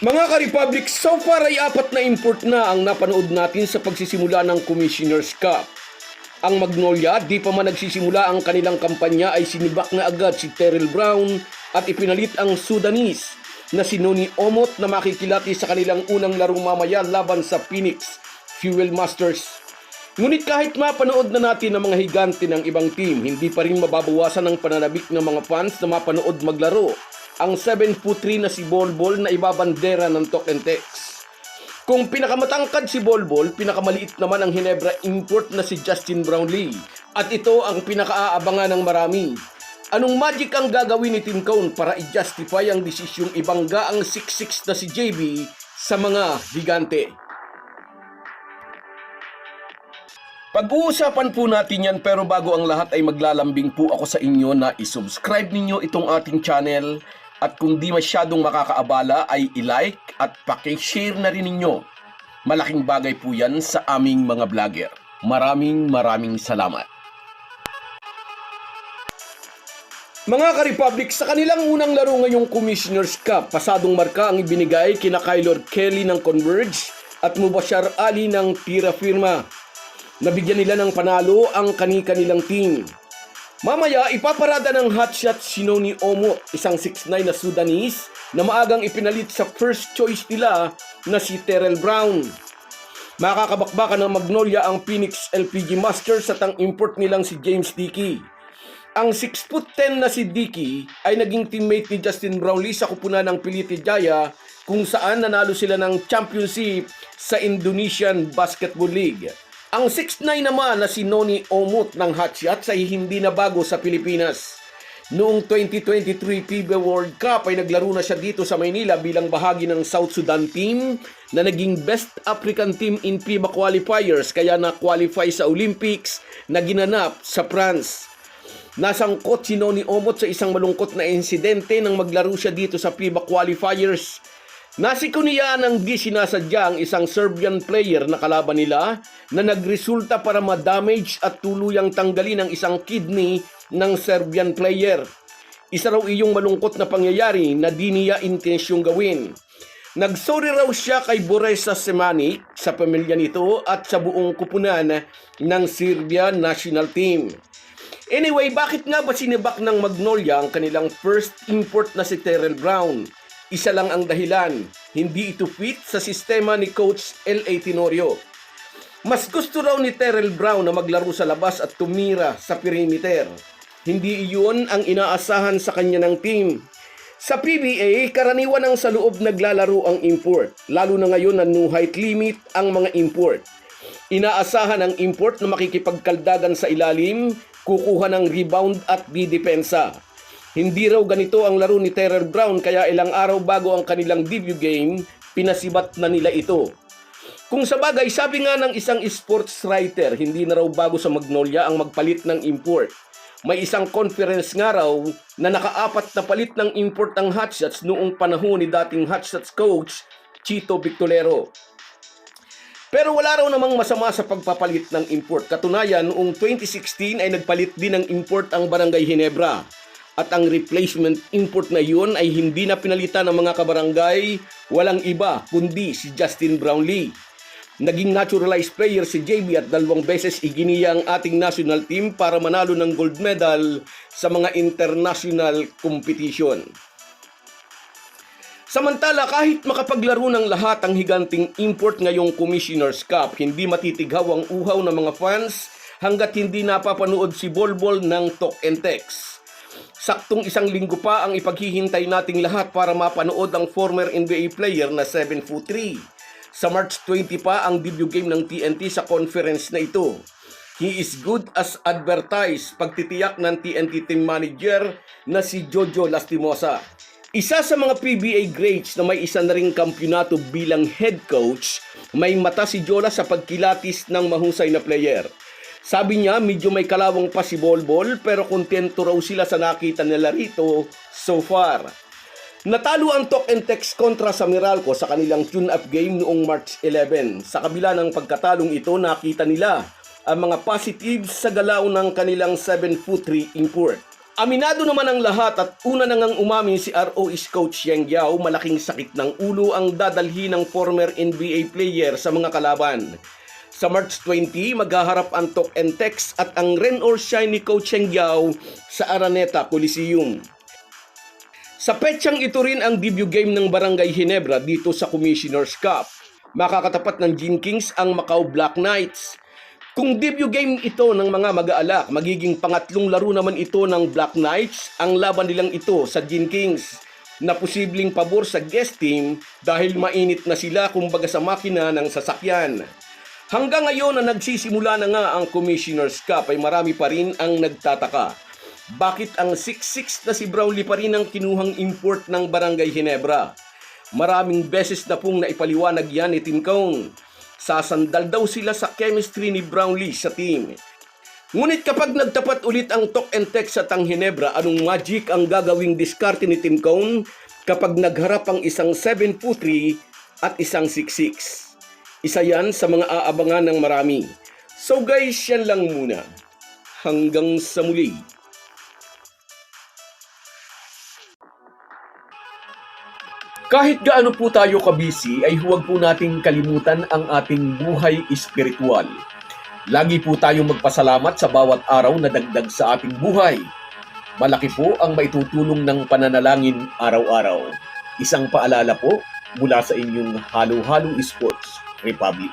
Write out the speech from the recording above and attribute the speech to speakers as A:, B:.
A: Mga ka-Republic, so far ay 4 na import na ang napanood natin sa pagsisimula ng Commissioner's Cup. Ang Magnolia, di pa man nagsisimula ang kanilang kampanya ay sinibak na agad si Terrell Brown at ipinalit ang Sudanese na si Noni Omot na makikilati sa kanilang unang larong mamaya laban sa Phoenix Fuel Masters. Ngunit kahit mapanood na natin ang mga higante ng ibang team, hindi pa rin mababawasan ang pananabik ng mga fans na mapanood maglaro ang 7'3" na si Bolbol na ibabandera ng Tok and Tex. Kung pinakamatangkad si Bolbol, pinakamaliit naman ang Hinebra import na si Justin Brownlee. At ito ang pinakaaabangan ng marami. Anong magic ang gagawin ni Tim Cone para i-justify ang desisyong ibangga ang 6'6" na si JB sa mga higante? Pag-uusapan po natin yan, pero bago ang lahat ay maglalambing po ako sa inyo na isubscribe ninyo itong ating channel. At kung di masyadong makakaabala ay i-like at paki-share na rin ninyo. Malaking bagay po yan sa aming mga vlogger. Maraming salamat. Mga ka-Republic, sa kanilang unang laro ngayong Commissioner's Cup, pasadong marka ang ibinigay kina Kyler Kelly ng Converge at Mubashar Ali ng Tira Firma. Nabigyan nila ng panalo ang kani-kanilang team. Mamaya, ipaparada ng hotshot si Noni Omot, isang 6'9" na Sudanese na maagang ipinalit sa first choice nila na si Terrell Brown. Makakabakbakan ng Magnolia ang Phoenix LPG Masters at ang import nilang si James Dickey. Ang 6'10" na si Dickey ay naging teammate ni Justin Brownlee sa kupunan ng Piliti Jaya kung saan nanalo sila ng championship sa Indonesian Basketball League. Ang 6'9" naman na si Noni Omot ng hotshot ay hindi na bago sa Pilipinas. Noong 2023 FIBA World Cup ay naglaro na siya dito sa Maynila bilang bahagi ng South Sudan team na naging Best African Team in FIBA Qualifiers kaya na-qualify sa Olympics na ginanap sa France. Nasangkot si Noni Omot sa isang malungkot na insidente nang maglaro siya dito sa FIBA Qualifiers. Nasikuniya ng di sinasadya ang isang Serbian player na kalaban nila na nagresulta para ma-damage at tuluyang tanggalin ang isang kidney ng Serbian player. Isa raw iyong malungkot na pangyayari na di niya intensyong gawin. Nagsorry raw siya kay Borisa Semanic, sa pamilya nito at sa buong kupunan ng Serbian national team. Anyway, bakit nga ba sinibak ng Magnolia ang kanilang first import na si Terrell Brown? Isa lang ang dahilan, hindi ito fit sa sistema ni Coach L.A. Tenorio. Mas gusto raw ni Terrell Brown na maglaro sa labas at tumira sa perimeter. Hindi iyon ang inaasahan sa kanya ng team. Sa PBA, karaniwan ang sa loob naglalaro ang import, lalo na ngayon na no height limit ang mga import. Inaasahan ang import na makikipagkaldagan sa ilalim, kukuha ng rebound at didepensa. Hindi raw ganito ang laro ni Terrell Brown kaya ilang araw bago ang kanilang debut game, pinasibat na nila ito. Kung sa bagay, sabi nga ng isang sports writer, hindi na raw bago sa Magnolia ang magpalit ng import. May isang conference nga raw na naka-4 na palit ng import ang hotshots noong panahon ni dating hotshots coach Chito Victolero. Pero wala raw namang masama sa pagpapalit ng import. Katunayan, noong 2016 ay nagpalit din ng import ang Barangay Hinebra. At ang replacement import na yun ay hindi na pinalitan ng mga kabarangay, walang iba kundi si Justin Brownlee. Naging naturalized player si JB at 2 beses iginiya ang ating national team para manalo ng gold medal sa mga international competition. Samantala, kahit makapaglaro ng lahat ang higanting import ngayong Commissioner's Cup, hindi matitighaw ang uhaw ng mga fans hanggat hindi napapanood si Bolbol ng Tok and Tex. Saktong 1 linggo pa ang ipaghihintay nating lahat para mapanood ang former NBA player na 7'3". Sa March 20 pa ang debut game ng TNT sa conference na ito. He is good as advertised, pagtitiyak ng TNT team manager na si Jojo Lastimosa. Isa sa mga PBA greats na may isa na ring kampyonato bilang head coach, may mata si Jola sa pagkilatis ng mahusay na player. Sabi niya, medyo may kalawang pa si Bolbol pero kontento raw sila sa nakita nila rito so far. Natalo ang Tok and Tex kontra sa Meralco sa kanilang tune-up game noong March 11. Sa kabila ng pagkatalong ito, nakita nila ang mga positives sa galaw ng kanilang 7'3" import. Aminado naman ang lahat at una na ngang umamin si RO's coach Yang Yao, malaking sakit ng ulo ang dadalhin ng former NBA player sa mga kalaban. Sa March 20, maghaharap ang Tok and Tex at ang rain or shine ni Coach Yang Yao sa Araneta Coliseum. Sa petsang ito rin ang debut game ng Barangay Ginebra dito sa Commissioner's Cup. Makakatapat ng Gin Kings ang Macau Black Knights. Kung debut game ito ng mga mag-aalak, magiging pangatlong laro naman ito ng Black Knights ang laban nilang ito sa Gin Kings na posibleng pabor sa guest team dahil mainit na sila kumbaga sa makina ng sasakyan. Hanggang ngayon na nagsisimula na nga ang Commissioner's Cup ay marami pa rin ang nagtataka. Bakit ang 6'6" na si Brownlee pa rin ang kinuhang import ng Barangay Ginebra? Maraming beses na pong naipaliwanag yan ni Tim Cone. Sasandal daw sila sa chemistry ni Brownlee sa team. Ngunit kapag nagtapat ulit ang Tok and Tex sa Ginebra, anong magic ang gagawing diskarte ni Tim Cone kapag nagharap ang isang 7'3" at isang 6'6"? Isa yan sa mga aabangan ng marami. So guys, yan lang muna. Hanggang sa muli. Kahit gaano po tayo kabisi ay huwag po nating kalimutan ang ating buhay espiritual. Lagi po tayong magpasalamat sa bawat araw na dagdag sa ating buhay. Malaki po ang maitutulong ng pananalangin araw-araw. Isang paalala po mula sa inyong Halo-Halo Sports Republic.